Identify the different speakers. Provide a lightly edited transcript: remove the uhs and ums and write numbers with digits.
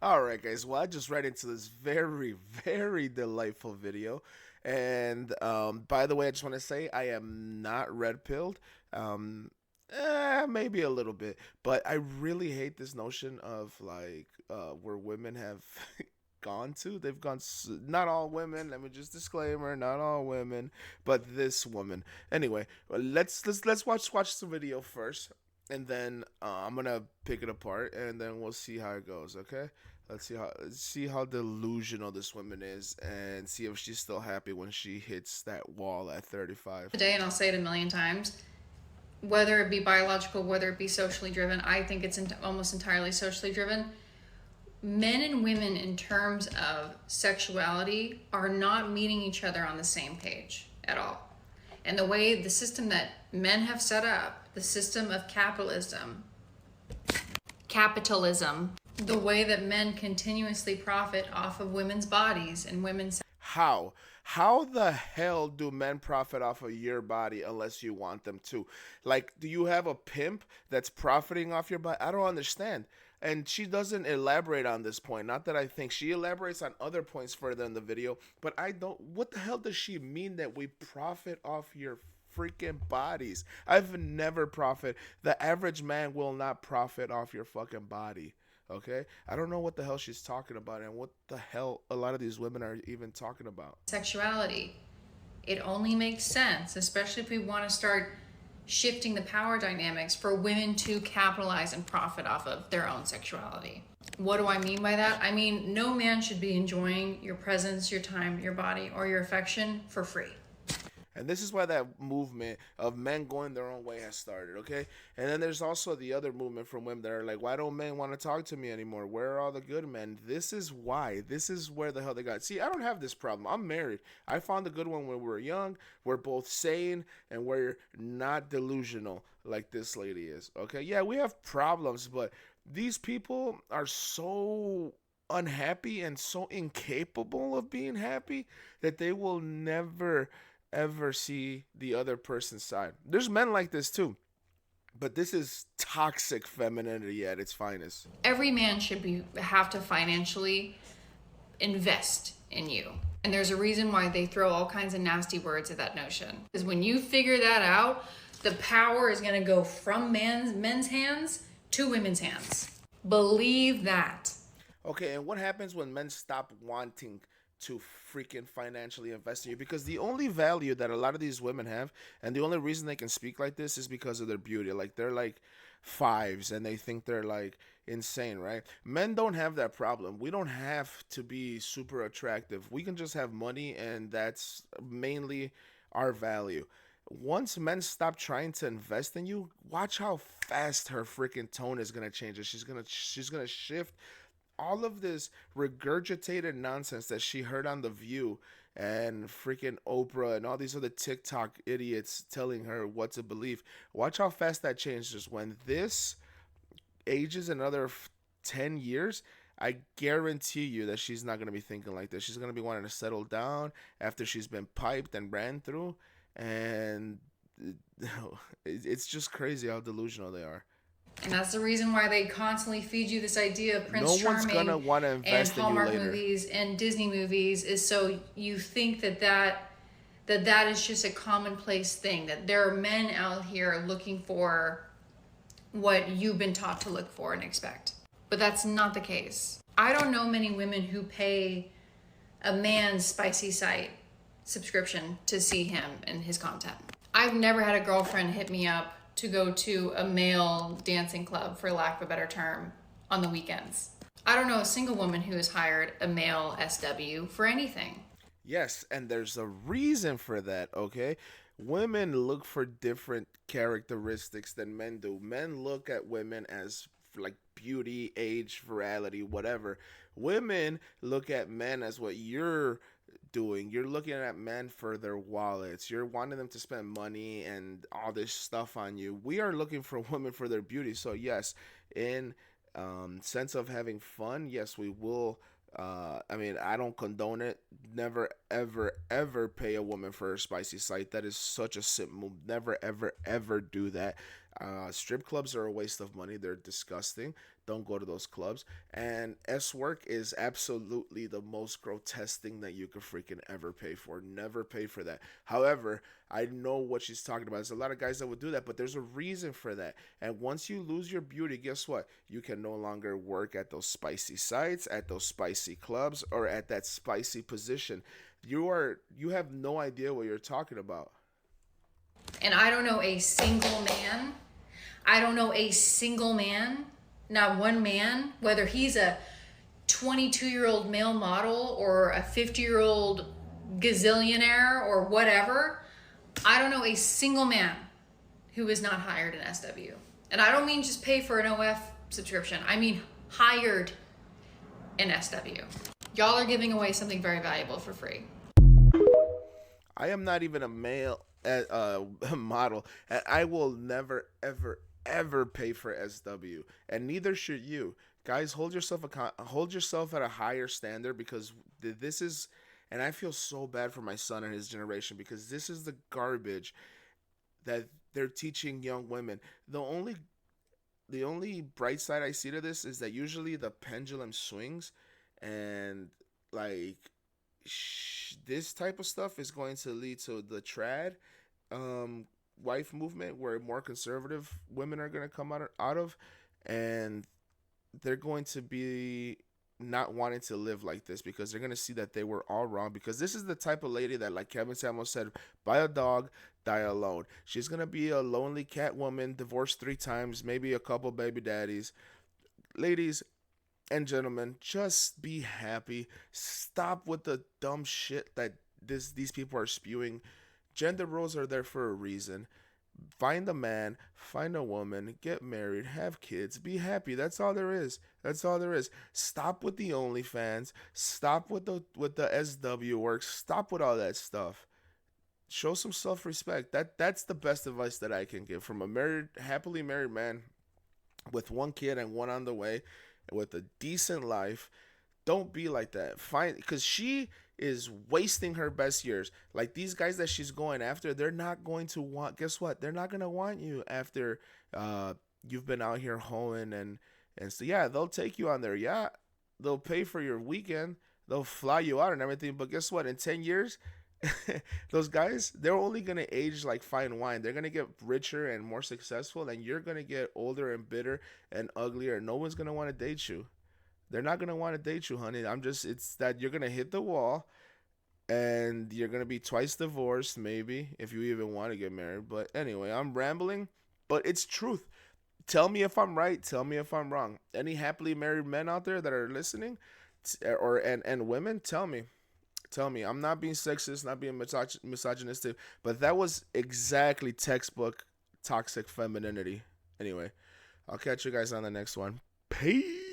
Speaker 1: All right, guys. Well, I just read into this very, very delightful video. And by the way, I just want to say I am not red pilled. Um, maybe a little bit, but I really hate this notion of like where women have gone to. They've gone. Not all women. Let me just disclaimer. Not all women, but this woman. Anyway, well, let's watch the video first, and then I'm gonna pick it apart, and then we'll see how it goes. Okay. Let's see how delusional this woman is, and see if she's still happy when she hits that wall at 35.
Speaker 2: Today, and I'll say it a million times, whether it be biological, whether it be socially driven, I think it's almost entirely socially driven. Men and women, in terms of sexuality, are not meeting each other on the same page at all. And the way the system that men have set up, the system of capitalism, the way that men continuously profit off of women's bodies and women's
Speaker 1: How? How the hell do men profit off of your body unless you want them to? Like, do you have a pimp that's profiting off your body? I don't understand. And she doesn't elaborate on this point. Not that I think she elaborates on other points further in the video, but I don't. What the hell does she mean that we profit off your freaking bodies? I've never profit. The average man will not profit off your fucking body. Okay, I don't know what the hell she's talking about, and what the hell a lot of these women are even talking about.
Speaker 2: sexuality. It only makes sense, especially if we want to start shifting the power dynamics, for women to capitalize and profit off of their own sexuality. What do I mean by that? I mean, no man should be enjoying your presence, your time, your body, or your affection for free.
Speaker 1: And this is why that movement of men going their own way has started, okay? And then there's also the other movement from women that are like, why don't men want to talk to me anymore? Where are all the good men? This is why. This is where the hell they got. See, I don't have this problem. I'm married. I found a good one when we were young. We're both sane and we're not delusional like this lady is, okay? Yeah, we have problems, but these people are so unhappy and so incapable of being happy that they will never ever see the other person's side. There's men like this too, but this is toxic femininity at its finest.
Speaker 2: Every man should be have to financially invest in you. And there's a reason why they throw all kinds of nasty words at that notion. Because when you figure that out, the power is going to go from men's hands to women's hands. Believe that.
Speaker 1: Okay, and what happens when men stop wanting to freaking financially invest in you? Because the only value that a lot of these women have, and the only reason they can speak like this, is because of their beauty. Like, they're like fives and they think they're like insane, right? Men don't have that problem. We don't have to be super attractive. We can just have money, and that's mainly our value. Once men stop trying to invest in you, watch how fast her freaking tone is gonna change. She's gonna shift all of this regurgitated nonsense that she heard on The View and freaking Oprah and all these other TikTok idiots telling her what to believe. Watch how fast that changes when this ages another 10 years. I guarantee you that she's not going to be thinking like this. She's going to be wanting to settle down after she's been piped and ran through. And it's just crazy how delusional they are.
Speaker 2: And that's the reason why they constantly feed you this idea of
Speaker 1: No
Speaker 2: Prince
Speaker 1: one's going to
Speaker 2: Charming
Speaker 1: want to
Speaker 2: and
Speaker 1: invest in you
Speaker 2: Hallmark
Speaker 1: later.
Speaker 2: movies and Disney movies, is so you think that is just a commonplace thing, that there are men out here looking for what you've been taught to look for and expect. But that's not the case. I don't know many women who pay a man's spicy site subscription to see him and his content. I've never had a girlfriend hit me up to go to a male dancing club, for lack of a better term, on the weekends. I don't know a single woman who has hired a male SW for anything.
Speaker 1: Yes, and there's a reason for that, okay? Women look for different characteristics than men do. Men look at women as like beauty, age, virality, whatever. Women look at men as what you're doing. You're looking at men for their wallets. You're wanting them to spend money and all this stuff on you. We are looking for women for their beauty. So yes, in sense of having fun, yes, we will. I mean, I don't condone it. Never, ever, ever pay a woman for a spicy site. That is such a simp move. Never, ever, ever do that. Strip clubs are a waste of money. They're disgusting. don't go to those clubs. And S work is absolutely the most grotesque thing that you could freaking ever pay for. Never pay for that. However, I know what she's talking about. There's a lot of guys that would do that, but there's a reason for that. And once you lose your beauty, guess what? You can no longer work at those spicy sites, at those spicy clubs, or at that spicy position. You have no idea what you're talking about.
Speaker 2: And I don't know a single man. I don't know a single man, not one man, whether he's a 22-year-old male model or a 50-year-old gazillionaire or whatever. I don't know a single man who is not hired in SW. And I don't mean just pay for an OF subscription. I mean hired in SW. Y'all are giving away something very valuable for free.
Speaker 1: I am not even a male model, and I will never, ever, ever pay for SW, and neither should you. Guys, hold yourself at a higher standard because this is, and I feel so bad for my son and his generation because this is the garbage that they're teaching young women. The only bright side I see to this is that usually the pendulum swings, and like this type of stuff is going to lead to the trad um, wife movement, where more conservative women are going to come out of, and they're going to be not wanting to live like this because they're going to see that they were all wrong. Because this is the type of lady that, like Kevin Samuel said, buy a dog, die alone. She's going to be a lonely cat woman, divorced 3 times, maybe a couple baby daddies. Ladies and gentlemen, just be happy. Stop with the dumb shit that these people are spewing. Gender roles are there for a reason. Find a man, find a woman, get married, have kids, be happy. That's all there is. That's all there is. Stop with the OnlyFans. Stop with the SW work. Stop with all that stuff. Show some self respect. That's the best advice that I can give from a happily married man with 1 kid and one on the way, with a decent life. Don't be like that. Find, because she is wasting her best years. Like these guys that she's going after, they're not going to want. Guess what? They're not gonna want you after you've been out here hoeing and so yeah, they'll take you on their yacht. They'll pay for your weekend. They'll fly you out and everything. But guess what? In 10 years, those guys, they're only gonna age like fine wine. They're gonna get richer and more successful, and you're gonna get older and bitter and uglier. No one's gonna want to date you. They're not gonna want to date you, honey. It's that you're gonna hit the wall, and you're gonna be twice divorced, maybe if you even want to get married. But anyway, I'm rambling, but it's truth. Tell me if I'm right. Tell me if I'm wrong. Any happily married men out there that are listening, or and women, tell me. Tell me. I'm not being sexist, not being misogynistic, but that was exactly textbook toxic femininity. Anyway, I'll catch you guys on the next one. Peace.